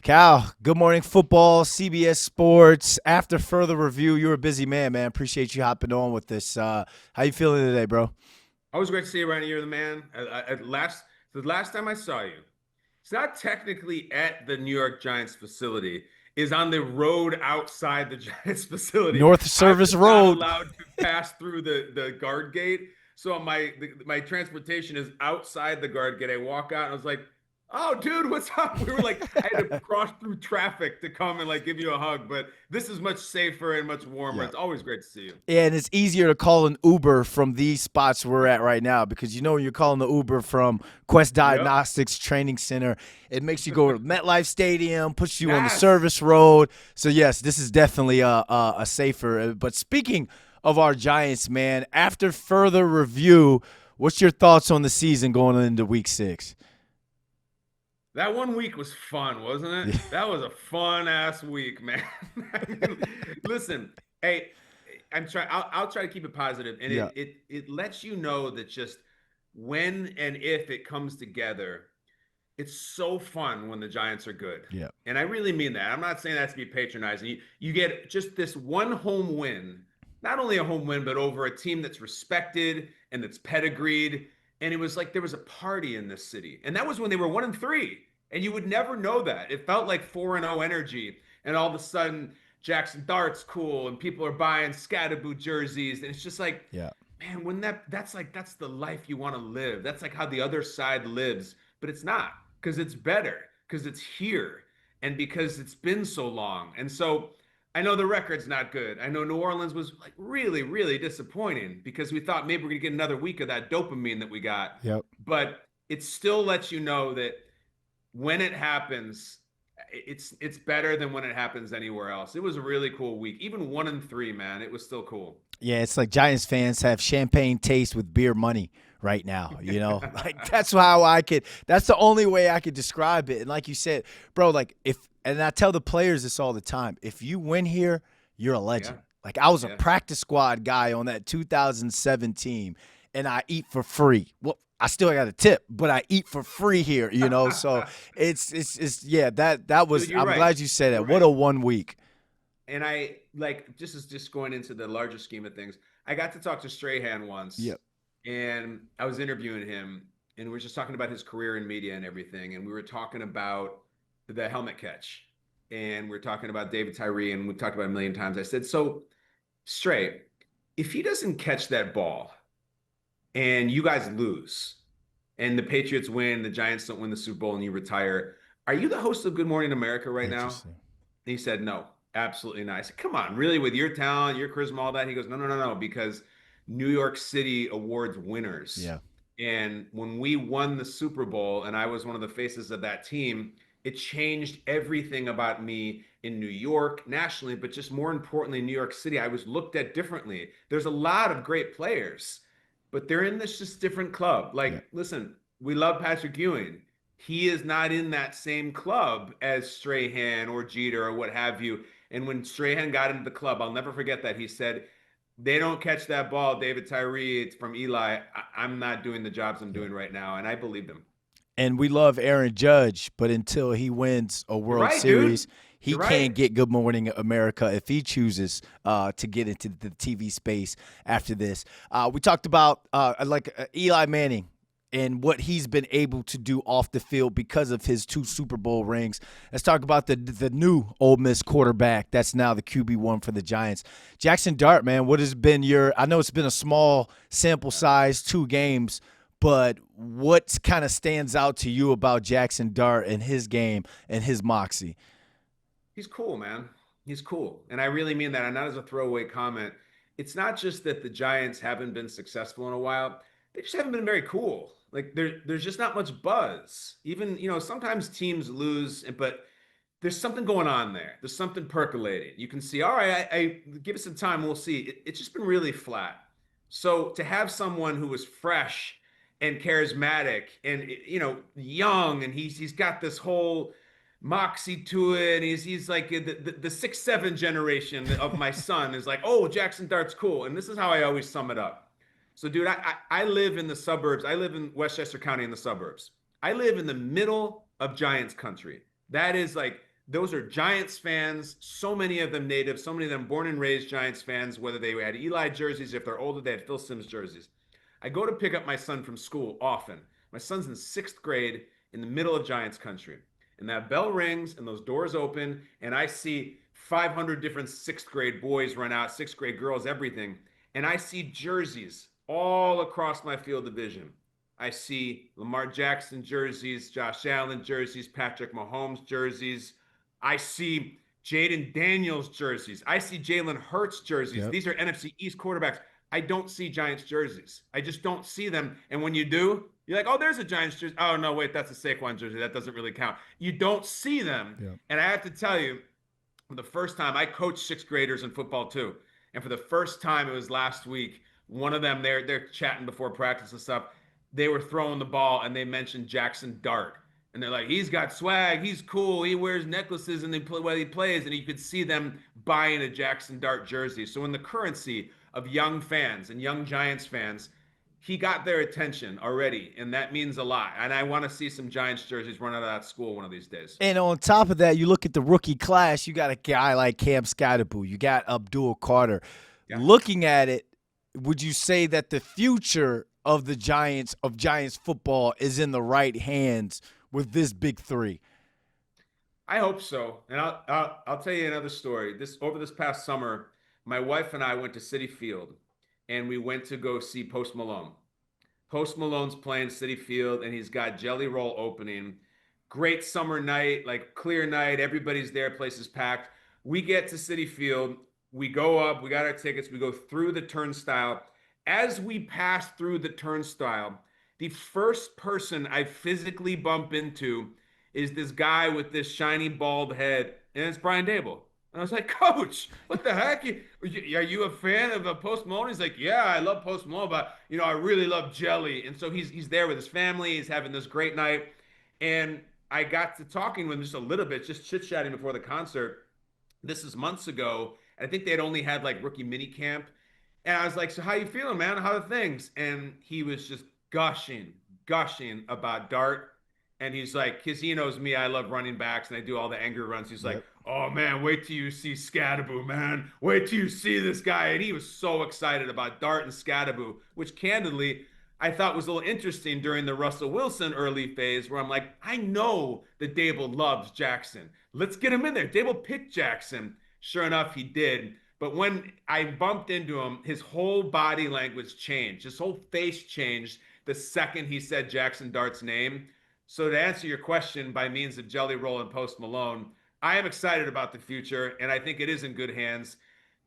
Cal, good morning football, CBS Sports. After further review, you're a busy man. Appreciate you hopping on with this. How you feeling today, bro? Always great to see you, Ryan. You're the man. The last time I saw you, it's not technically at the New York Giants facility, is on the road outside the Giants facility. North I Service was not Road. allowed to pass through the guard gate, so my transportation is outside the guard gate. I walk out and I was like, "Oh, dude, what's up?" We were like, I had to cross through traffic to come and like give you a hug, but this is much safer and much warmer. Yeah. It's always great to see you. Yeah, and it's easier to call an Uber from these spots we're at right now because when you're calling the Uber from Quest Yep. Diagnostics Training Center, it makes you go to MetLife Stadium, puts you on the Yes. service road. So yes, this is definitely a safer. But speaking of our Giants, man, after further review, what's your thoughts on the season going into Week 6? That one week was fun, wasn't it? That was a fun ass week, man. I mean, listen, hey, I'll try to keep it positive, and Yeah, it lets you know that just when and if it comes together, it's so fun when the Giants are good. yeah. And I really mean that. I'm not saying that to be patronizing. You get just this one home win, not only a home win, but over a team that's respected and that's pedigreed. And it was like there was a party in this city. And that was when they were 1-3. And you would never know that. It felt like 4-0 energy. And all of a sudden, Jaxson Dart's cool and people are buying Scatterboo jerseys. And it's just like, Yeah. man, when that's the life you want to live. That's like how the other side lives, but it's not because it's better because it's here and because it's been so long. And so I know the record's not good. I know New Orleans was like really, really disappointing because we thought maybe we're gonna get another week of that dopamine that we got, Yep. but it still lets you know that when it happens, it's better than when it happens anywhere else. It was a really cool week. Even 1-3, man, it was still cool. Yeah, it's like Giants fans have champagne taste with beer money right now. Like that's how I could. That's the only way I could describe it. And like you said, bro, like if and I tell the players this all the time: if you win here, you're a Yeah, legend. Like I was a yeah. practice squad guy on that 2007 team, and I eat for free. Well, I still got a tip, but I eat for free here. So it's yeah. That was. Dude, you're I'm right. glad you said You're that. What right. a 1 week. And I like just going into the larger scheme of things. I got to talk to Strahan once, Yep. and I was interviewing him, and we were just talking about his career in media and everything, and we were talking about the helmet catch, and we are talking about David Tyree, and we talked about it a million times. I said, so Stray, if he doesn't catch that ball and you guys lose, and the Patriots win, the Giants don't win the Super Bowl, and you retire, are you the host of Good Morning America right now? And Interesting. he said, no, absolutely not. I said, come on, really, with your talent, your charisma, all that? He goes, no, no, no, no, because New York City awards winners. Yeah. And when we won the Super Bowl, and I was one of the faces of that team, it changed everything about me in New York, nationally, but just more importantly, in New York City. I was looked at differently. There's a lot of great players, but they're in this just different club. Yeah. Like, listen, we love Patrick Ewing. He is not in that same club as Strahan or Jeter or what have you. And when Strahan got into the club, I'll never forget that. He said, they don't catch that ball, David Tyree. It's from Eli. I'm not doing the jobs I'm Yeah. doing right now. And I believed him. And we love Aaron Judge, but until he wins a You're World right, dude. Series, he You're right. can't get Good Morning America if he chooses to get into the TV space after this. We talked about Eli Manning and what he's been able to do off the field because of his 2 Super Bowl rings. Let's talk about the new Ole Miss quarterback that's now the QB1 for the Giants. Jaxson Dart, man, what has been your – I know it's been a small sample size, 2 games, but what kind of stands out to you about Jaxson Dart and his game and his moxie? He's cool, man. He's cool. And I really mean that. And not as a throwaway comment. It's not just that the Giants haven't been successful in a while. They just haven't been very cool. Like there's just not much buzz. Even, sometimes teams lose, but there's something going on there. There's something percolating. You can see, all right, I give it some time, we'll see. It's just been really flat. So to have someone who was fresh and charismatic and young, and he's got this whole moxie to it. He's like the 6-7 generation of my son is like, oh, Jaxson Dart's cool. And this is how I always sum it up. So, dude, I live in the suburbs. I live in Westchester County in the suburbs. I live in the middle of Giants country. That is like those are Giants fans, so many of them native, so many of them born and raised Giants fans, whether they had Eli jerseys, if they're older, they had Phil Simms jerseys. I go to pick up my son from school often. My son's in sixth grade in the middle of Giants country. And that bell rings and those doors open, and I see 500 different sixth grade boys run out, sixth grade girls, everything. And I see jerseys all across my field of vision. I see Lamar Jackson jerseys, Josh Allen jerseys, Patrick Mahomes jerseys. I see Jaden Daniels jerseys. I see Jalen Hurts jerseys. Yep. These are NFC East quarterbacks. I don't see Giants jerseys. I just don't see them. And when you do, you're like, oh, there's a Giants jersey. Oh, no, wait, that's a Saquon jersey. That doesn't really count. You don't see them. Yep. And I have to tell you, for the first time, I coached sixth graders in football too. And for the first time, it was last week, one of them, they're chatting before practice and stuff. They were throwing the ball and they mentioned Jaxson Dart. And they're like, he's got swag, he's cool, he wears necklaces and they play while he plays. And you could see them buying a Jaxson Dart jersey. So in the currency of young fans and young Giants fans, he got their attention already, and that means a lot. And I want to see some Giants jerseys run out of that school one of these days. And on top of that, you look at the rookie class, you got a guy like Cam Scottaboo, you got Abdul Carter. Yeah. Looking at it, would you say that the future of the Giants, of Giants football, is in the right hands with this big three? I hope so. And I'll tell you another story. Over this past summer, my wife and I went to Citi Field, and we went to go see Post Malone. Post Malone's playing Citi Field, and he's got Jelly Roll opening. Great summer night, like clear night. Everybody's there. Place is packed. We get to Citi Field. We go up. We got our tickets. We go through the turnstile. As we pass through the turnstile, the first person I physically bump into is this guy with this shiny bald head, and it's Brian Dable. And I was like, Coach, what the heck? Are you a fan of Post Malone? He's like, yeah, I love Post Malone, but I really love Jelly. And so he's there with his family. He's having this great night, and I got to talking with him just a little bit, just chit chatting before the concert. This is months ago. I think they had only had like rookie mini camp, and I was like, so how you feeling, man? How are things? And he was just gushing about Dart. And he's like, because he knows me, I love running backs and I do all the angry runs. He's like, Yep. oh man, wait till you see Scattaboo, man. Wait till you see this guy. And he was so excited about Dart and Scattaboo, which candidly, I thought was a little interesting during the Russell Wilson early phase, where I'm like, I know that Dable loves Jackson. Let's get him in there. Dable picked Jackson. Sure enough, he did. But when I bumped into him, his whole body language changed. His whole face changed the second he said Jaxson Dart's name. So to answer your question by means of Jelly Roll and Post Malone, I am excited about the future, and I think it is in good hands.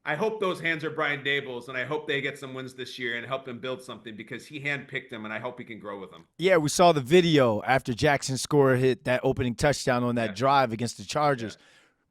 I hope those hands are Brian Dable's, and I hope they get some wins this year and help him build something because he handpicked him, and I hope he can grow with him. Yeah, we saw the video after Jackson scored, hit that opening touchdown on that Yeah, drive against the yeah, Chargers.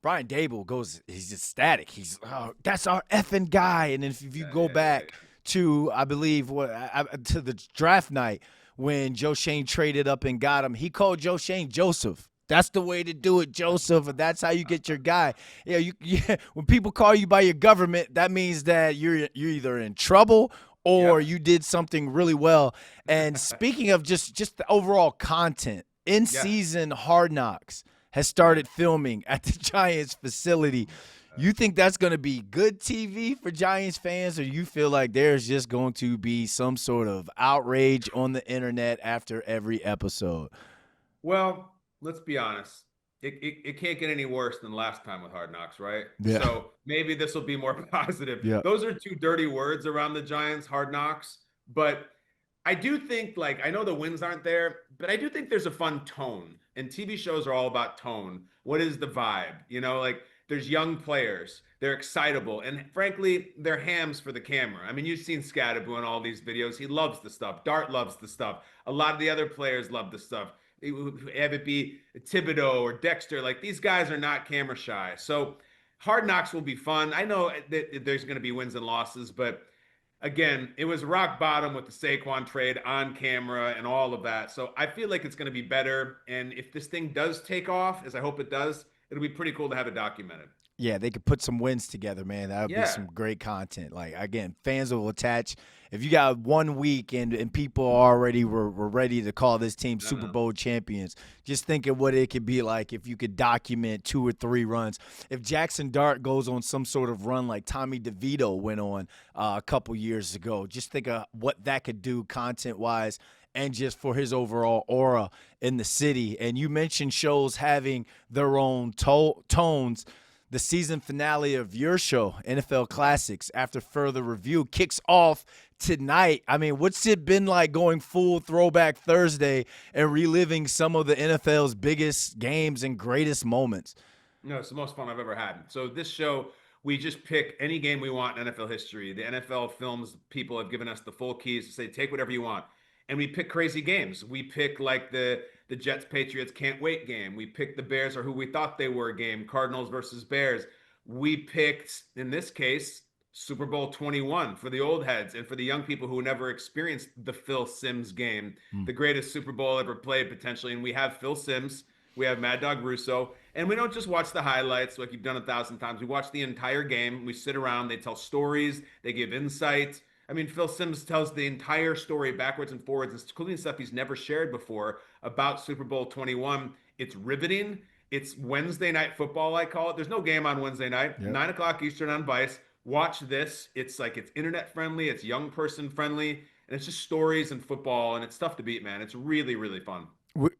Brian Dable goes, he's ecstatic. He's, oh, that's our effing guy. And then if you go yeah. back to, I believe, to the draft night when Joe Shane traded up and got him, he called Joe Shane Joseph. That's the way to do it, Joseph, and that's how you get your guy. When people call you by your government, that means that you're either in trouble or Yep. you did something really well. And speaking of just the overall content, in Yeah, season Hard Knocks has started filming at the Giants facility. You think that's going to be good TV for Giants fans, or you feel like there's just going to be some sort of outrage on the internet after every episode? well, let's be honest. It can't get any worse than last time with Hard Knocks, right? Yeah. So maybe this will be more positive. Yeah. Those are two dirty words around the Giants, Hard Knocks. But I do think, like, I know the wins aren't there, but I do think there's a fun tone. And TV shows are all about tone. What is the vibe? Like there's young players, they're excitable, and frankly, they're hams for the camera. I mean, you've seen Scattaboo in all these videos. He loves the stuff. Dart loves the stuff. A lot of the other players love the stuff. Have it be Thibodeau or Dexter, like these guys are not camera shy. So Hard Knocks will be fun. I know that there's going to be wins and losses, but again, it was rock bottom with the Saquon trade on camera and all of that. So I feel like it's going to be better. And if this thing does take off, as I hope it does, it'll be pretty cool to have it documented. Yeah, they could put some wins together, man. That would be Yeah. some great content. Like again, fans will attach. If you got 1 week and people already were ready to call this team No, Super no. Bowl champions, just think of what it could be like if you could document 2 or 3 runs. If Jaxson Dart goes on some sort of run like Tommy DeVito went on a couple years ago, just think of what that could do content wise and just for his overall aura in the city. And you mentioned shows having their own tones. The season finale of your show, NFL Classics, after further review, kicks off tonight. I mean, what's it been like going full Throwback Thursday and reliving some of the NFL's biggest games and greatest moments? No, it's the most fun I've ever had. So this show, we just pick any game we want in NFL history. The NFL films people have given us the full keys to say take whatever you want, and we pick crazy games. We pick like the Jets Patriots can't wait game. We picked the Bears are who we thought they were game. Cardinals versus Bears. We picked in this case Super Bowl 21 for the old heads and for the young people who never experienced the Phil Simms game, Mm. the greatest Super Bowl ever played potentially. And we have Phil Simms, we have Mad Dog Russo, and we don't just watch the highlights like you've done 1,000 times. We watch the entire game. We sit around. They tell stories. They give insight. I mean, Phil Simms tells the entire story backwards and forwards, including stuff he's never shared before about Super Bowl 21. It's riveting. It's Wednesday night football, I call it. There's no game on Wednesday night, Yep. 9 o'clock Eastern on Vice. Watch this. It's like it's internet friendly, it's young person friendly, and it's just stories and football, and it's tough to beat, man. It's really, really fun.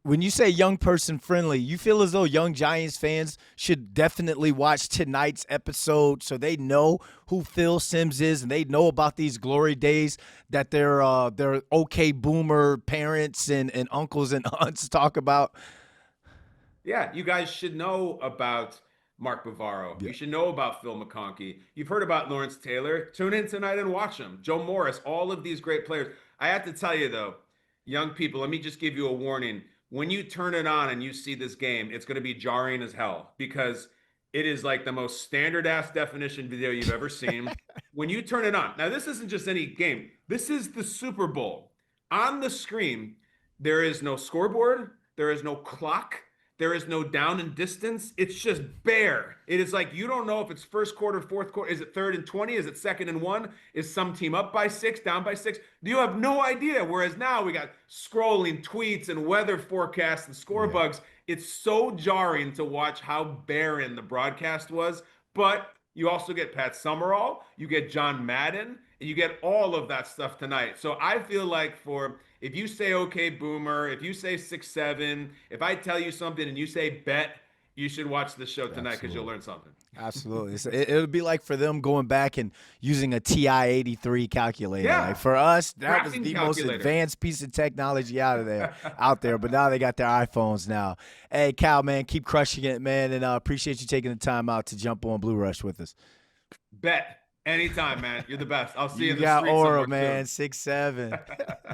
When you say young person friendly, you feel as though young Giants fans should definitely watch tonight's episode so they know who Phil Simms is and they know about these glory days that their okay boomer parents and uncles and aunts talk about. Yeah, you guys should know about Mark Bavaro. Yeah. You should know about Phil McConkey. You've heard about Lawrence Taylor. Tune in tonight and watch him. Joe Morris, all of these great players. I have to tell you, though, young people, let me just give you a warning. When you turn it on and you see this game, it's going to be jarring as hell because it is like the most standard ass definition video you've ever seen. When you turn it on, now this isn't just any game, this is the Super Bowl. On the screen, there is no scoreboard, there is no clock, there is no down and distance. It's just bare. It is like you don't know if it's first quarter, fourth quarter. Is it third and 20? Is it second and 1? Is some team up by 6, down by 6? You have no idea. Whereas now we got scrolling tweets and weather forecasts and score Yeah. bugs. It's so jarring to watch how barren the broadcast was. But you also get Pat Summerall, you get John Madden, and you get all of that stuff tonight. So I feel like for if you say okay boomer, if you say 6'7", if I tell you something and you say bet, you should watch this show tonight because you'll Absolutely. learn something. Absolutely. It'll be like for them going back and using a TI-83 calculator. Like Yeah, for us, that was graphing the most calculator. advanced piece of technology out there. But now they got their iPhones now. Hey, Cal, man, keep crushing it, man, and appreciate you taking the time out to jump on Blue Rush with us. Bet anytime, man. You're the best. I'll see you You in the got street aura, somewhere man, soon. 6'7".